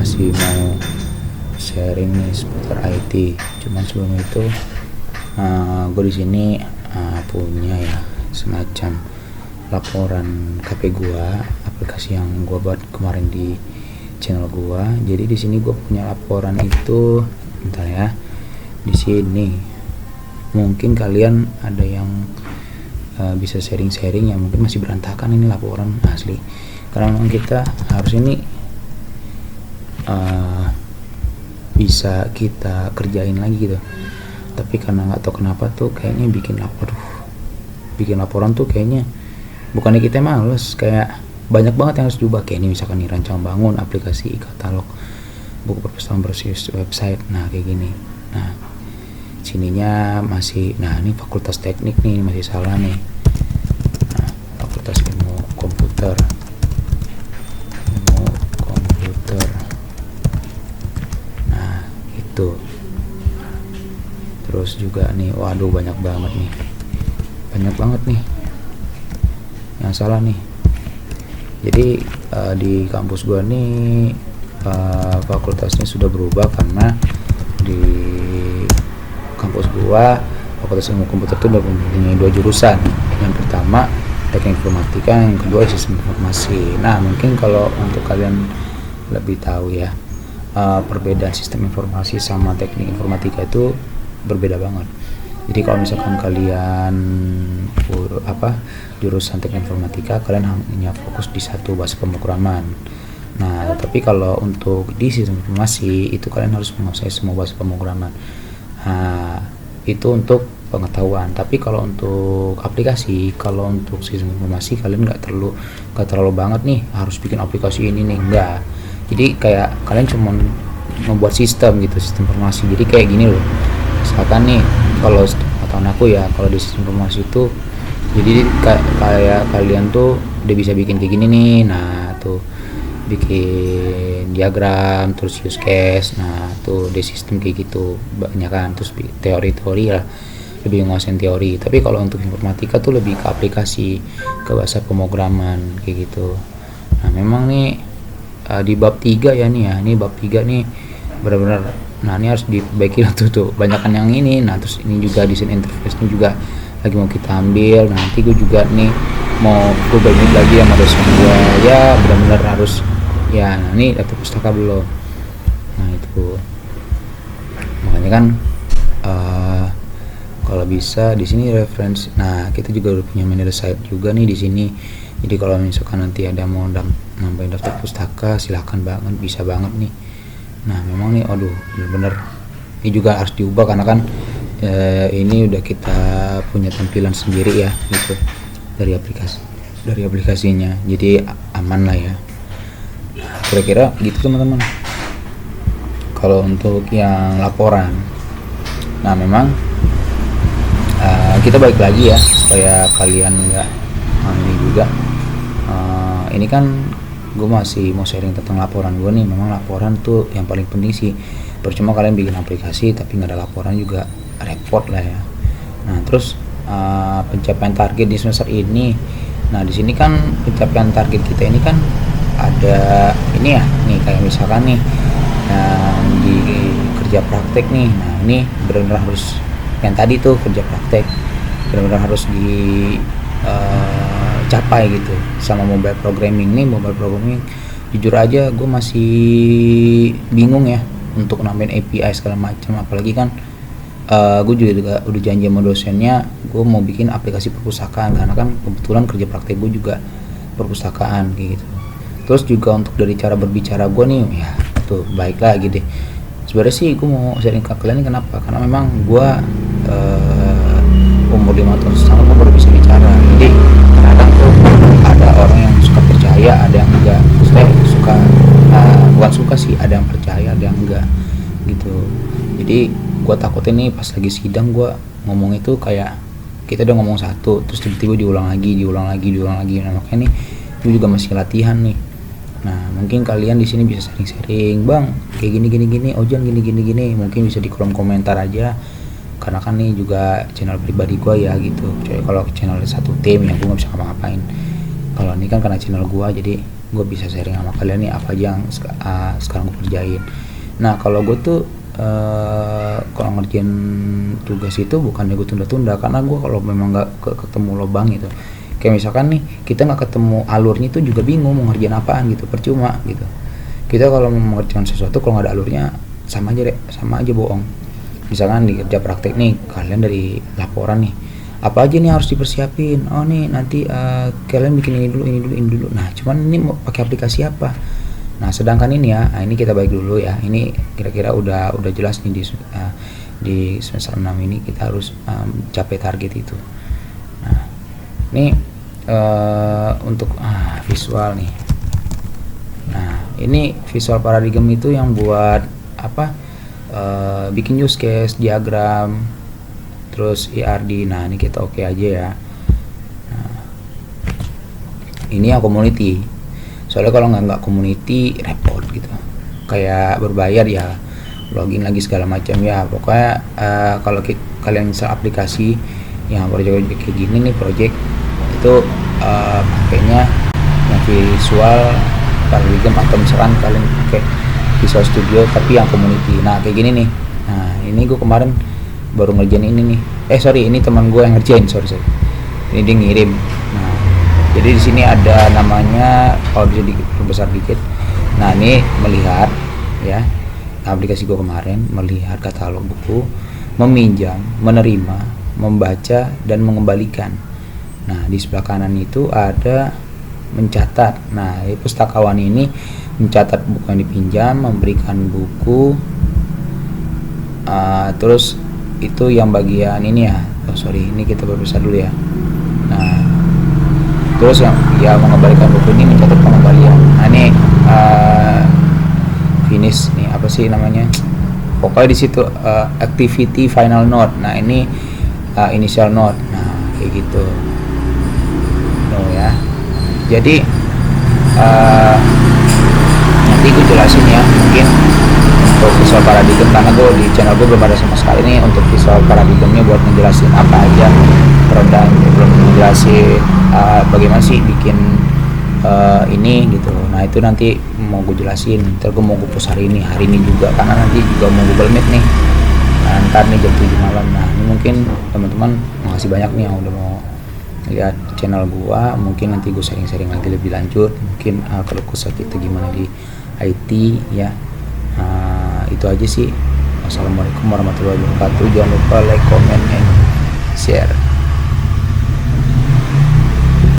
masih mau sharing nih seputar IT. Cuman sebelum itu gue di sini punya ya semacam laporan KP gue, aplikasi yang gue buat kemarin di channel gue. Jadi di sini gue punya laporan itu, bentar ya. Di sini mungkin kalian ada yang bisa sharing-sharing, ya mungkin masih berantakan ini laporan asli. Karena memang kita harus ini bisa kita kerjain lagi gitu. Tapi karena nggak tahu kenapa tuh kayaknya bikin laporan tuh kayaknya bukannya kita males, kayak banyak banget yang harus diubah. Kayak ini misalkan nih, rancang bangun aplikasi katalog buku perpustakaan berbasis website. Nah kayak gini. Nah sininya masih, nah ini fakultas teknik nih masih salah nih. Nah, fakultas ilmu komputer. Nah itu. Terus juga nih, waduh banyak banget nih yang salah nih. Jadi di kampus gua nih fakultasnya sudah berubah, karena di kampus gua fakultas ilmu komputer itu udah mempunyai 2 jurusan. Yang pertama teknik informatika, yang kedua sistem informasi. Nah mungkin kalau untuk kalian lebih tahu ya, perbedaan sistem informasi sama teknik informatika itu berbeda banget. Jadi kalau misalkan kalian jurusan teknik informatika, kalian hanya fokus di satu bahasa pemrograman. Nah tapi kalau untuk di sistem informasi itu kalian harus menguasai semua bahasa pemrograman. Nah itu untuk pengetahuan. Tapi kalau untuk aplikasi, kalau untuk sistem informasi kalian nggak terlalu banget nih harus bikin aplikasi ini nih, enggak. Jadi kayak kalian cuma membuat sistem gitu, sistem informasi. Jadi kayak gini loh, misalkan nih kalau pengetahuan aku ya, kalau di sistem informasi itu jadi kayak kalian tuh udah bisa bikin kayak gini nih. Nah tuh bikin diagram, terus use case. Nah tuh di sistem kayak gitu banyak kan. Terus teori-teori lah, lebih menguasai teori. Tapi kalau untuk informatika tuh lebih ke aplikasi, ke bahasa pemrograman kayak gitu. Nah memang nih di bab 3 ya nih ya, ini bab 3 nih benar-benar, nah ini harus diperbaiki tuh banyakan yang ini. Nah terus ini juga desain interface ini juga lagi mau kita ambil. Nah, nanti gue juga nih mau gue bagi lagi sama dosen gue, ya benar-benar harus ya. Nah ini daftar pustaka belum. Nah itu makanya kan kalau bisa di sini referensi. Nah kita juga udah punya manager site juga nih di sini. Jadi kalau misalkan nanti ada mau nambahin daftar pustaka, silahkan banget, bisa banget nih. Nah memang nih, aduh bener-bener ini juga harus diubah karena kan ini udah kita punya tampilan sendiri ya gitu dari aplikasinya, jadi aman lah ya. Kira-kira gitu teman-teman kalau untuk yang laporan. Nah memang kita balik lagi ya supaya kalian nggak ini juga. Ini kan gue masih mau sharing tentang laporan gue nih. Memang laporan tuh yang paling penting sih. Percuma kalian bikin aplikasi tapi nggak ada laporan juga repot lah ya. Nah terus pencapaian target di semester ini. Nah di sini kan pencapaian target kita ini kan ada ini ya, nih kayak misalkan nih di kerja praktek nih. Nah ini benar-benar harus yang tadi tuh kerja praktek benar-benar harus capai gitu. Sama mobile programming nih, mobile programming jujur aja gue masih bingung ya untuk nambahin API segala macam. Apalagi kan gue juga udah janji sama dosennya gue mau bikin aplikasi perpustakaan, karena kan kebetulan kerja praktek gue juga perpustakaan kayak gitu. Terus juga untuk dari cara berbicara gue nih ya tuh baik lagi deh. Sebenarnya sih gue mau sharing ke kalian ini kenapa, karena memang gue umur 5 tahun setengah gue baru bisa bicara. Jadi kadang tuh ada orang yang suka percaya, ada yang enggak. Suka bukan suka sih, ada yang percaya ada yang enggak gitu. Jadi gue takutnya nih pas lagi sidang gue ngomong itu kayak kita udah ngomong satu terus tiba-tiba diulang lagi. Nah makanya nih gue juga masih latihan nih. Nah mungkin kalian di sini bisa sharing bang kayak gini Ojan gini mungkin bisa di kolom komentar aja, karena kan nih juga channel pribadi gue ya gitu. Kecuali kalau channel satu tim ya gue nggak bisa ngapa-ngapain. Kalau ini kan karena channel gue, jadi gue bisa sharing sama kalian nih apa aja yang sekarang gue kerjain. Nah kalau gue tuh kalau ngerjain tugas itu bukannya gue tunda-tunda, karena gue kalau memang nggak ketemu lubang gitu, kayak misalkan nih kita nggak ketemu alurnya itu juga bingung mau ngerjain apaan gitu, percuma gitu. Kita kalau mau mengerjakan sesuatu kalau nggak ada alurnya sama aja bohong. Misalkan di kerja praktek nih, kalian dari laporan nih, apa aja nih harus dipersiapin, oh nih nanti kalian bikin ini dulu. Nah cuman ini mau pakai aplikasi apa? Nah sedangkan ini ya, ini kita balik dulu ya, ini kira-kira udah jelas nih di semester 6 ini kita harus capai target itu. Nah ini untuk visual nih. Nah ini visual paradigm itu yang buat apa, bikin use case, diagram, terus ERD. Nah ini kita oke aja ya. Nah, ini yang community, soalnya kalau nggak community repot gitu, kayak berbayar ya, login lagi segala macam ya. Pokoknya kalau kalian install aplikasi yang project kayak gini nih, project itu pakainya yang visual paradigm, atau misalkan kalian pakai Visual Studio tapi yang community. Nah kayak gini nih. Nah ini gue kemarin baru ngerjain ini nih. Ini teman gue yang ngerjain, sorry. Ini dia ngirim. Nah jadi di sini ada namanya, kalau bisa diperbesar dikit. Nah ini melihat ya, aplikasi gue kemarin melihat katalog buku, meminjam, menerima, membaca, dan mengembalikan. Nah di sebelah kanan itu ada mencatat. Nah pustakawan ini mencatat buku yang dipinjam, memberikan buku, terus itu yang bagian ini ya. Ini kita perbesar dulu ya. Nah terus yang mengembalikan buku ini mencatat pengembalian. Nah ini finish nih, apa sih namanya, pokoknya di situ activity final note. Nah ini initial note. Nah kayak gitu ya. Jadi nanti gue jelasin ya, mungkin untuk visual paradigm, karena gue di channel gue belum ada sama sekali nih untuk visual paradigmnya, buat ngejelasin apa aja produk, belum ngejelasin bagaimana sih bikin ini gitu. Nah itu nanti mau gue jelasin, ntar gue mau gue post hari ini juga, karena nanti juga mau Google Meet nih. Nah ntar nih jam 7 malam. Nah ini mungkin teman-teman makasih banyak nih yang udah mau lihat channel gua. Mungkin nanti gue sharing-sharing lagi lebih lanjut, mungkin kalau kesah kita gimana di IT ya. Itu aja sih. Wassalamualaikum warahmatullahi wabarakatuh. Jangan lupa like, comment, and share.